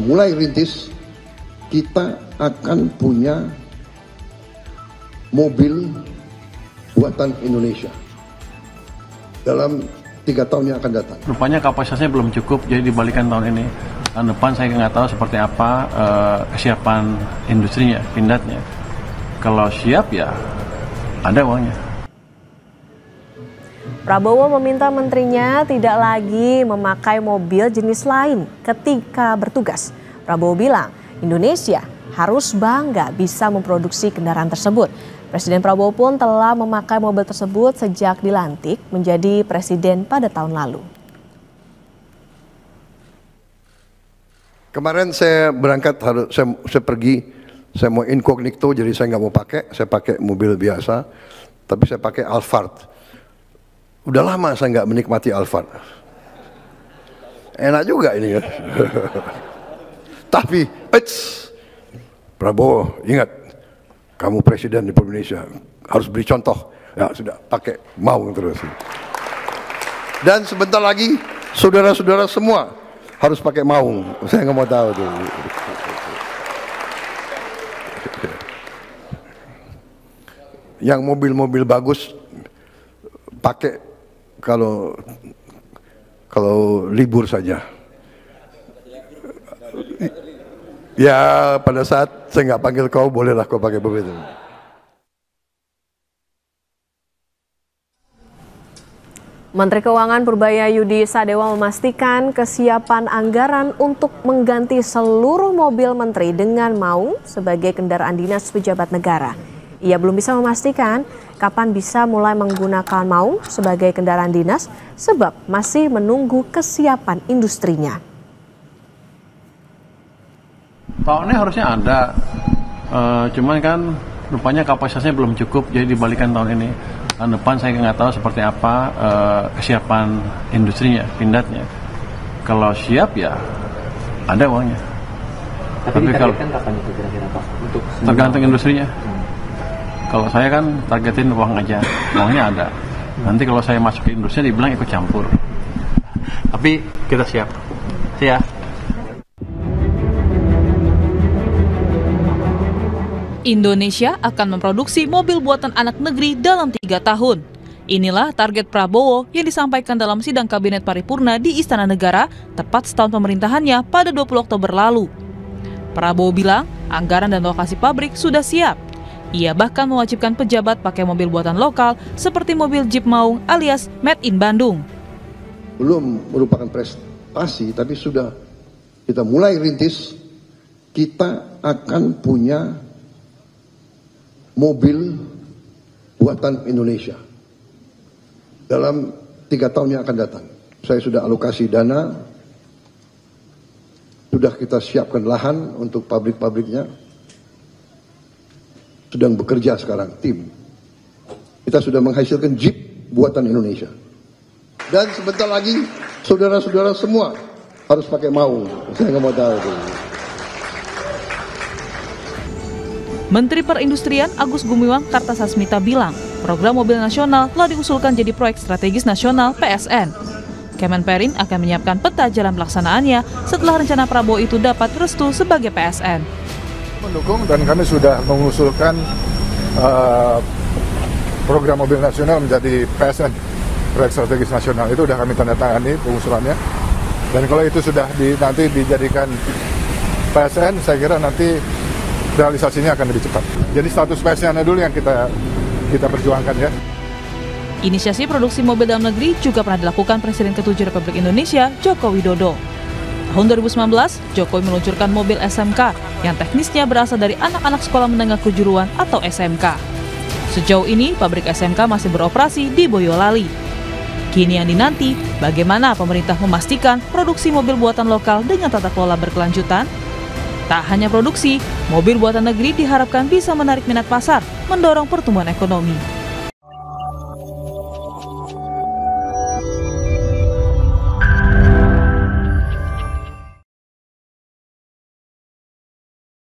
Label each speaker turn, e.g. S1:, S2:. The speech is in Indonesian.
S1: Mulai rintis, kita akan punya mobil buatan Indonesia dalam 3 tahun yang akan datang.
S2: Rupanya kapasitasnya belum cukup, jadi dibalikan tahun ini. Tahun depan saya nggak tahu seperti apa kesiapan industrinya, Pindadnya. Kalau siap ya ada uangnya.
S3: Prabowo meminta menterinya tidak lagi memakai mobil jenis lain ketika bertugas. Prabowo bilang Indonesia harus bangga bisa memproduksi kendaraan tersebut. Presiden Prabowo pun telah memakai mobil tersebut sejak dilantik menjadi presiden pada tahun lalu.
S1: Kemarin saya berangkat, saya pergi, saya mau incognito, jadi saya nggak mau pakai, saya pakai mobil biasa, tapi saya pakai Alphard. Udah lama saya nggak menikmati Alphard. Enak juga ini kan. Tapi, Prabowo, ingat, kamu presiden di Indonesia, harus beri contoh. Ya sudah, pakai Maung terus. Dan sebentar lagi, saudara-saudara semua harus pakai Maung. Saya nggak mau tahu tuh. Yang mobil-mobil bagus pakai kalau libur saja. Ya pada saat saya nggak panggil kau, bolehlah kau pakai mobil itu.
S3: Menteri Keuangan Purbaya Yudi Sadewa memastikan kesiapan anggaran untuk mengganti seluruh mobil menteri dengan Maung sebagai kendaraan dinas pejabat negara. Ia belum bisa memastikan kapan bisa mulai menggunakan Maung sebagai kendaraan dinas sebab masih menunggu kesiapan industrinya.
S2: Tahunnya harusnya ada, cuman kan rupanya kapasitasnya belum cukup, jadi dibalikan tahun ini. Tahun depan saya nggak tahu seperti apa kesiapan industrinya, Pindadnya. Kalau siap ya ada uangnya.
S4: Tapi kalau kapan itu kira-kira Pak? Untuk
S2: tergantung industrinya. Kalau saya kan targetin uang aja, uangnya ada. Nanti kalau saya masuk ke industri dibilang ikut campur. Tapi kita siap. Siap.
S5: Indonesia akan memproduksi mobil buatan anak negeri dalam 3 tahun. Inilah target Prabowo yang disampaikan dalam sidang Kabinet Paripurna di Istana Negara tepat setahun pemerintahannya pada 20 Oktober lalu. Prabowo bilang anggaran dan lokasi pabrik sudah siap. Ia bahkan mewajibkan pejabat pakai mobil buatan lokal seperti mobil Jeep Maung alias Made in Bandung.
S1: Belum merupakan prestasi, tapi sudah kita mulai rintis, kita akan punya mobil buatan Indonesia dalam 3 tahun yang akan datang. Saya sudah alokasi dana, sudah kita siapkan lahan untuk pabrik-pabriknya, sedang bekerja sekarang tim. Kita sudah menghasilkan Jeep buatan Indonesia. Dan sebentar lagi saudara-saudara semua harus pakai Maung. Saya nggak mau tahu itu.
S5: Menteri Perindustrian Agus Gumiwang Kartasasmita bilang, program mobil nasional telah diusulkan jadi proyek strategis nasional PSN. Kemenperin akan menyiapkan peta jalan pelaksanaannya setelah rencana Prabowo itu dapat restu sebagai PSN.
S6: Mendukung dan kami sudah mengusulkan program mobil nasional menjadi PSN, proyek strategis nasional. Itu sudah kami tanda tangani pengusulannya. Dan kalau itu sudah nanti dijadikan PSN, saya kira nanti realisasinya akan lebih cepat. Jadi status PSN dulu yang kita perjuangkan ya.
S5: Inisiasi produksi mobil dalam negeri juga pernah dilakukan Presiden ke-7 Republik Indonesia, Joko Widodo. Tahun 2019, Jokowi meluncurkan mobil SMK yang teknisnya berasal dari anak-anak sekolah menengah kejuruan atau SMK. Sejauh ini, pabrik SMK masih beroperasi di Boyolali. Kini yang dinanti, bagaimana pemerintah memastikan produksi mobil buatan lokal dengan tata kelola berkelanjutan? Tak hanya produksi, mobil buatan negeri diharapkan bisa menarik minat pasar, mendorong pertumbuhan ekonomi.